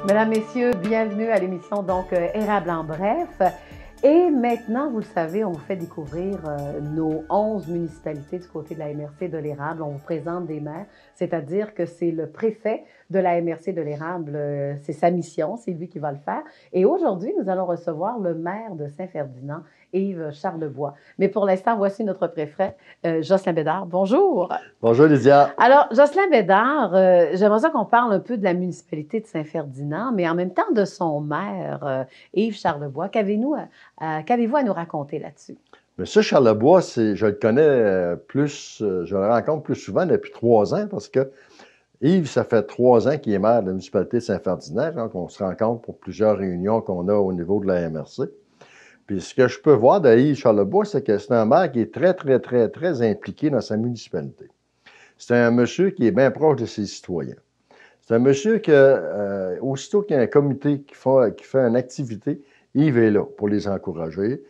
Mesdames, Messieurs, bienvenue à l'émission donc Érable en bref. Et maintenant, vous le savez, on vous fait découvrir nos 11 municipalités du côté de la MRC de l'Érable. On vous présente des maires, c'est-à-dire que c'est le préfet de la MRC de l'Érable, c'est sa mission, c'est lui qui va le faire. Et aujourd'hui, nous allons recevoir le maire de Saint-Ferdinand, Yves Charlebois. Mais pour l'instant, voici notre préfet, Jocelyn Bédard. Bonjour. Bonjour, Lydia. Alors, Jocelyn Bédard, j'aimerais ça qu'on parle un peu de la municipalité de Saint-Ferdinand, mais en même temps de son maire, Yves Charlebois. Qu'avez-vous à nous raconter là-dessus? Monsieur Charlebois, je le connais je le rencontre plus souvent depuis 3 ans parce que Yves, ça fait 3 ans qu'il est maire de la municipalité de Saint-Ferdinand. Donc, on se rencontre pour plusieurs réunions qu'on a au niveau de la MRC. Puis, ce que je peux voir de Yves Charlebois, c'est que c'est un maire qui est très, très, très, très impliqué dans sa municipalité. C'est un monsieur qui est bien proche de ses citoyens. C'est un monsieur que, aussitôt qu'il y a un comité qui fait une activité, Yves est là pour les encourager.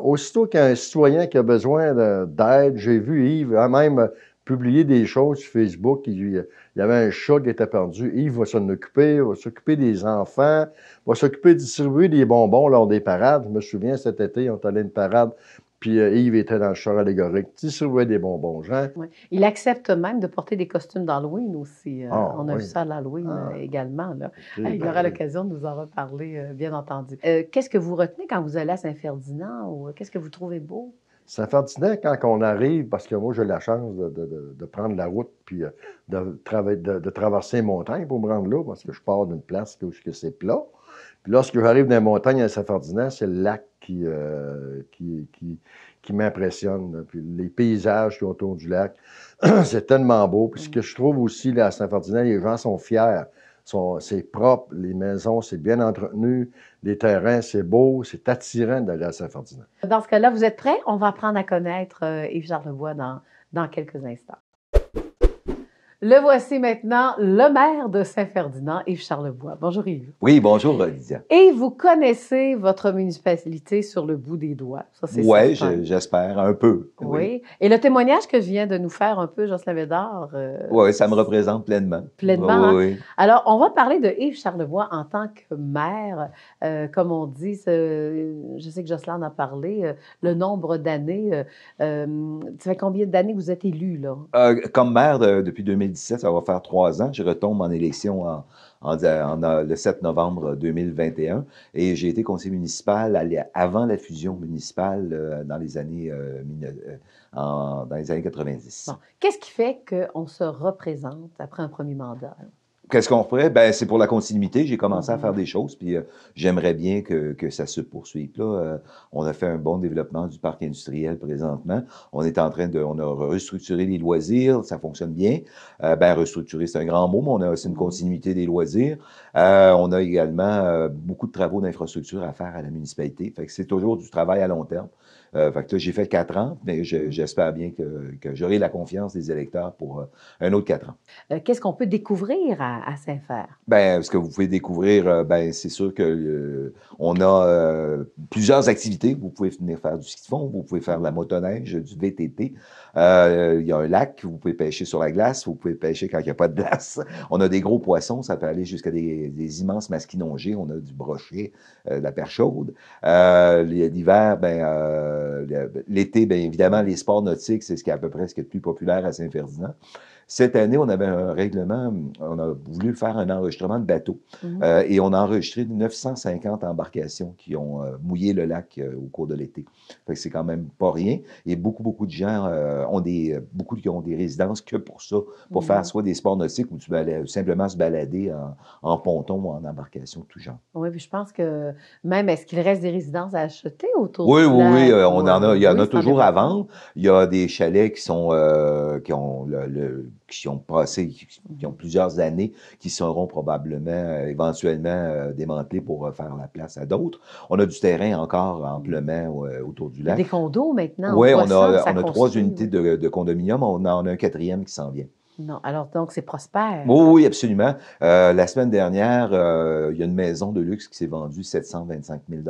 Aussitôt qu'il y a un citoyen qui a besoin d'aide, j'ai vu Yves même publier des choses sur Facebook. Il y avait un chat qui était perdu. Yves va s'en occuper, va s'occuper des enfants, va s'occuper de distribuer des bonbons lors des parades. Je me souviens, cet été, on est allé à une parade, puis Yves était dans le char allégorique, distribuait des bonbons, Jean. Oui. Il accepte même de porter des costumes d'Halloween aussi. On a vu ça à l'Halloween également. Là. Okay, il aura l'occasion de nous en reparler, bien entendu. Qu'est-ce que vous retenez quand vous allez à Saint-Ferdinand ou qu'est-ce que vous trouvez beau? Saint-Ferdinand, quand on arrive, parce que moi, j'ai la chance de prendre la route puis de traverser les montagnes pour me rendre là, parce que je pars d'une place où c'est plat. Puis lorsque j'arrive dans les montagnes à Saint-Ferdinand, c'est le lac qui m'impressionne. Puis les paysages qui sont autour du lac, c'est tellement beau. Puis ce que je trouve aussi là, à Saint-Ferdinand, les gens sont fiers. C'est propre, les maisons, c'est bien entretenu, les terrains, c'est beau, c'est attirant d'aller à Saint-Ferdinand. Dans ce cas-là, vous êtes prêts? On va apprendre à connaître Yves Charlebois dans quelques instants. Le voici maintenant, le maire de Saint-Ferdinand, Yves Charlebois. Bonjour Yves. Oui, bonjour Lydia. Et vous connaissez votre municipalité sur le bout des doigts. Oui, j'espère, un peu. Oui. Et le témoignage que vient de nous faire un peu Jocelyn Bédard. Oui, ça me représente pleinement. Pleinement. Oui. Alors, on va parler de Yves Charlebois en tant que maire. Comme on dit, je sais que Jocelyn en a parlé, le nombre d'années. Ça fait combien d'années que vous êtes élu, là? Comme maire depuis 2017, ça va faire 3 ans. Je retombe en élection le 7 novembre 2021 et j'ai été conseiller municipal avant la fusion municipale dans les années 90. Bon. Qu'est-ce qui fait qu'on se représente après un premier mandat? Qu'est-ce qu'on ferait? Ben, c'est pour la continuité. J'ai commencé à faire des choses, puis j'aimerais bien que ça se poursuive. Là, on a fait un bon développement du parc industriel présentement. On est en train on a restructuré les loisirs, ça fonctionne bien. Restructurer, c'est un grand mot, mais on a aussi une continuité des loisirs. On a également beaucoup de travaux d'infrastructure à faire à la municipalité. Fait que c'est toujours du travail à long terme. Fait que là, j'ai fait 4 ans, mais j'espère bien que j'aurai la confiance des électeurs pour un autre 4 ans. Qu'est-ce qu'on peut découvrir à Saint-Fer? Ben, ce que vous pouvez découvrir, c'est sûr que on a plusieurs activités. Vous pouvez venir faire du ski de fond, vous pouvez faire de la motoneige, du VTT. Il y a un lac, vous pouvez pêcher sur la glace, vous pouvez pêcher quand il n'y a pas de glace. On a des gros poissons, ça peut aller jusqu'à des immenses masquinongés. On a du brochet, de la perche chaude. L'hiver, l'été, bien évidemment, les sports nautiques, c'est ce qui est à peu près ce qui est le plus populaire à Saint-Ferdinand. Cette année, on avait un règlement, on a voulu faire un enregistrement de bateaux et on a enregistré 950 embarcations qui ont mouillé le lac au cours de l'été. Fait que c'est quand même pas rien. Et beaucoup de gens beaucoup qui ont des résidences que pour ça, pour faire soit des sports nautiques ou simplement se balader en ponton ou en embarcation, tout genre. Oui, puis je pense que même, est-ce qu'il reste des résidences à acheter autour du lac? Oui, il y en a oui, toujours à vendre. Il y a des chalets qui ont plusieurs années, qui seront probablement, éventuellement démantelés pour faire la place à d'autres. On a du terrain encore amplement autour du lac. Des condos maintenant? Oui, on a 3 unités de condominium. On en a un 4e qui s'en vient. Non, alors donc c'est prospère. Oui, absolument. La semaine dernière, il y a une maison de luxe qui s'est vendue 725 000 $.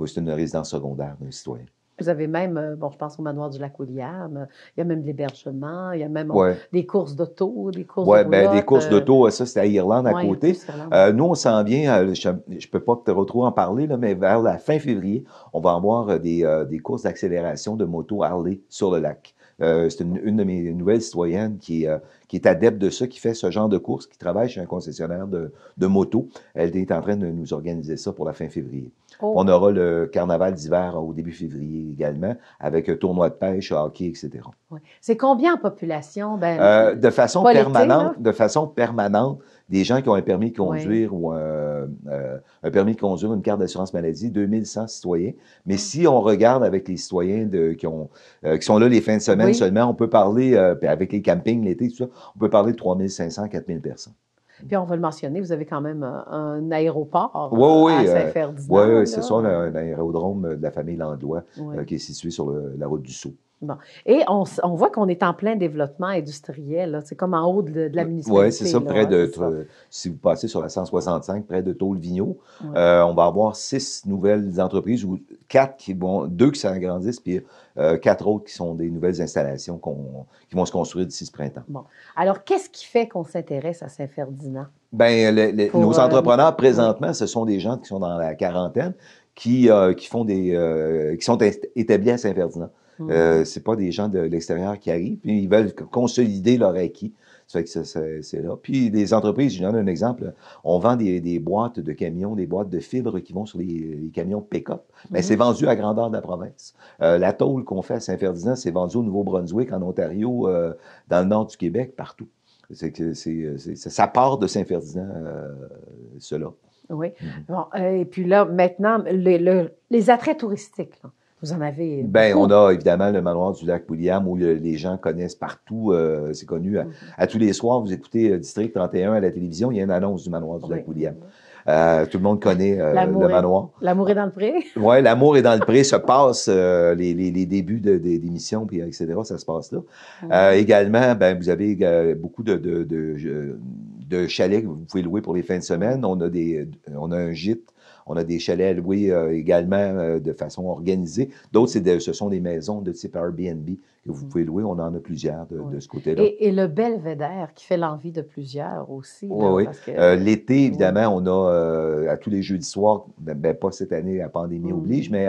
C'est une résidence secondaire d'un citoyen. Vous avez même, bon, je pense au manoir du Lac-William, il y a même de l'hébergement, il y a même Ouais. des courses d'auto, des courses de Oui, ben, des roulotte. courses d'auto, ça, c'est à Irlande à Oui, côté. plus Irlande. Nous, on s'en vient, je ne peux pas te retrouver en parler, là, mais vers la fin février, on va avoir des courses d'accélération de moto Harley sur le lac. C'est une de mes nouvelles citoyennes qui est adepte de ça, qui fait ce genre de course, qui travaille chez un concessionnaire de moto. Elle est en train de nous organiser ça pour la fin février. Oh. On aura le carnaval d'hiver au début février également, avec un tournoi de pêche, hockey, etc. Ouais. C'est combien en population? Ben, De façon pas l'été, permanente, là? de façon permanente, des gens qui ont un permis de conduire ou un permis de conduire, une carte d'assurance maladie, 2100 citoyens. Mais si on regarde avec les citoyens qui sont là les fins de semaine Oui. seulement, on peut parler, puis avec les campings l'été, tout ça, on peut parler de 3500, 4000 personnes. Puis on va le mentionner, vous avez quand même un aéroport Oui, à oui. Saint-Ferdinand. Oui, c'est ça, un aérodrome de la famille Landois Oui. qui est situé sur la route du Sceau. Bon. Et on voit qu'on est en plein développement industriel. Là. C'est comme en haut de la municipalité. Oui, c'est ça, là, près de, c'est ça. si vous passez sur la 165, près de Tôle-Vigneault, Ouais. on va avoir 6 nouvelles entreprises, ou 2 qui s'agrandissent, puis 4 autres qui sont des nouvelles installations qui vont se construire d'ici ce printemps. Bon. Alors, qu'est-ce qui fait qu'on s'intéresse à Saint-Ferdinand? Bien, nos entrepreneurs, présentement, oui. ce sont des gens qui sont dans la quarantaine, qui sont établis à Saint-Ferdinand. C'est pas des gens de l'extérieur qui arrivent, puis ils veulent consolider leur acquis. Ça fait que c'est là. Puis les entreprises, je donne un exemple, on vend des boîtes de camions, des boîtes de fibres qui vont sur les camions pick-up. Mais c'est vendu à grandeur de la province. La tôle qu'on fait à Saint-Ferdinand, c'est vendu au Nouveau-Brunswick, en Ontario, dans le nord du Québec, partout. Ça part de Saint-Ferdinand, cela. Oui. Bon, et puis là, maintenant, les attraits touristiques, là, vous en avez Bien, beaucoup. on a évidemment le manoir du Lac-William où les gens connaissent partout. C'est connu. À tous les soirs, vous écoutez District 31 à la télévision, il y a une annonce du manoir du Lac-William. Tout le monde connaît le manoir. L'amour est dans le pré? Oui, l'amour est dans le pré, se passe les débuts d'émissions, puis etc., ça se passe là. Également, ben, vous avez beaucoup de chalets que vous pouvez louer pour les fins de semaine. On a un gîte. On a des chalets à louer également de façon organisée. D'autres, ce sont des maisons de type Airbnb que vous pouvez louer. On en a plusieurs de ce côté-là. Et le belvédère qui fait l'envie de plusieurs aussi. Oui, là, oui. L'été, évidemment, on a à tous les jeudis soirs, pas cette année, la pandémie oblige, mais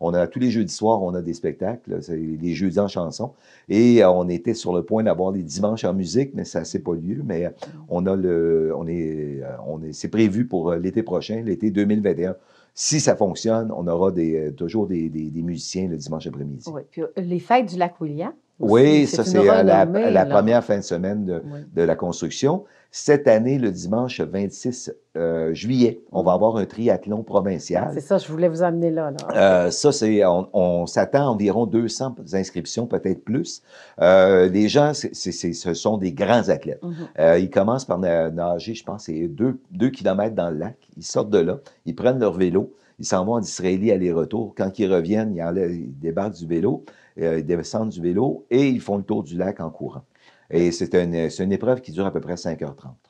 on a tous les jeudis soirs, on a des spectacles. C'est les jeudis en chanson. Et on était sur le point d'avoir les dimanches en musique, mais ça n'a pas lieu. Mais c'est prévu pour l'été prochain, l'été 2021. Si ça fonctionne, on aura toujours des musiciens le dimanche après-midi. Oui, puis les fêtes du Lac-William. Oui, ça, c'est la première fin de semaine de la construction. Cette année, le dimanche 26 juillet, on va avoir un triathlon provincial. C'est ça, je voulais vous amener là. Ça, on s'attend à environ 200 inscriptions, peut-être plus. Les gens, ce sont des grands athlètes. Ils commencent par nager, je pense, c'est 2 kilomètres dans le lac. Ils sortent de là, ils prennent leur vélo, ils s'en vont en Israélie aller-retour. Quand ils reviennent, ils débarquent du vélo, ils descendent du vélo et ils font le tour du lac en courant. Et c'est une épreuve qui dure à peu près 5h30.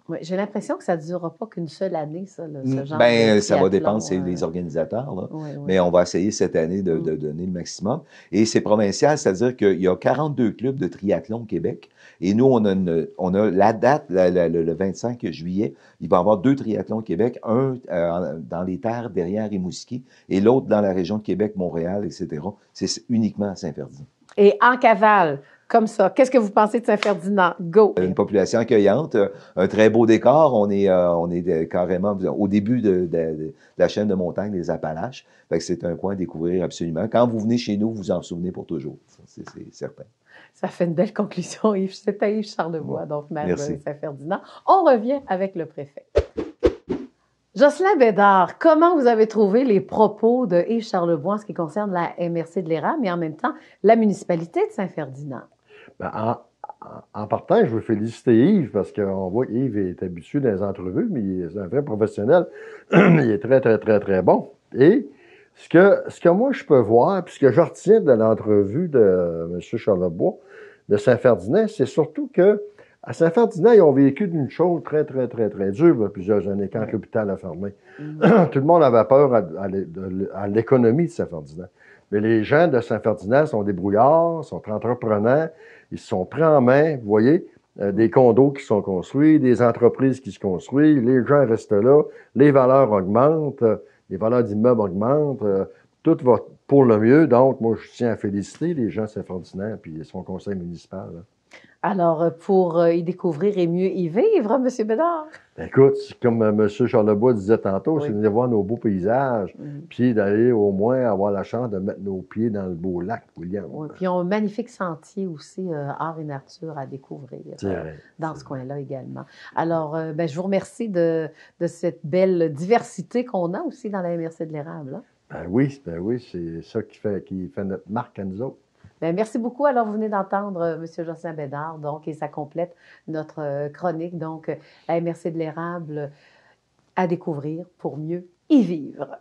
Oui, j'ai l'impression que ça ne durera pas qu'une seule année, ça, ce genre de ça va triathlon, dépendre, c'est les organisateurs. Là. Oui. Mais on va essayer cette année de donner le maximum. Et c'est provincial, c'est-à-dire qu'il y a 42 clubs de triathlon au Québec. Et nous, on a la date, le 25 juillet, il va y avoir 2 triathlons au Québec, un dans les terres derrière Rimouski et l'autre dans la région de Québec, Montréal, etc. C'est uniquement à Saint-Ferdinand. Et en cavale, comme ça, qu'est-ce que vous pensez de Saint-Ferdinand? Go! Une population accueillante, un très beau décor. On est carrément au début de la chaîne de montagne des Appalaches. Fait que c'est un coin à découvrir absolument. Quand vous venez chez nous, vous en souvenez pour toujours. C'est certain. Ça fait une belle conclusion, Yves. C'était Yves Charlebois, donc maire de Saint-Ferdinand. On revient avec le préfet. Jocelyn Bédard, comment vous avez trouvé les propos de Yves Charlebois en ce qui concerne la MRC de l'Érable, mais en même temps la municipalité de Saint-Ferdinand? Bien, en partant, je veux féliciter Yves parce qu'on voit qu'Yves est habitué dans les entrevues, mais c'est un vrai professionnel. Il est très, très, très, très bon. Et ce que moi, je peux voir, puis ce que je retiens de l'entrevue de M. Charlebois de Saint-Ferdinand, c'est surtout que à Saint-Ferdinand, ils ont vécu d'une chose très, très, très, très dure il y a plusieurs années, quand l'hôpital a fermé. Tout le monde avait peur à l'économie de Saint-Ferdinand. Mais les gens de Saint-Ferdinand sont débrouillards, sont entreprenants, ils se sont pris en main, vous voyez, des condos qui sont construits, des entreprises qui se construisent, les gens restent là, les valeurs augmentent, les valeurs d'immeubles augmentent, tout va pour le mieux. Donc, moi, je tiens à féliciter les gens de Saint-Ferdinand et son conseil municipal. Là. Alors, pour y découvrir et mieux y vivre, hein, M. Bédard? Ben, écoute, comme M. Charlebois disait tantôt, Oui. c'est de venir voir nos beaux paysages, puis d'aller au moins avoir la chance de mettre nos pieds dans le beau lac, William. Oui, puis ils ont un magnifique sentier aussi, art et nature à découvrir dans ce coin-là également. Alors, ben, je vous remercie de cette belle diversité qu'on a aussi dans la MRC de l'Érable. Hein? Ben oui, c'est ça qui fait notre marque à nous autres. Bien, merci beaucoup. Alors, vous venez d'entendre M. Jocelyn Bédard, donc, et ça complète notre chronique, donc, la MRC de l'Érable à découvrir pour mieux y vivre.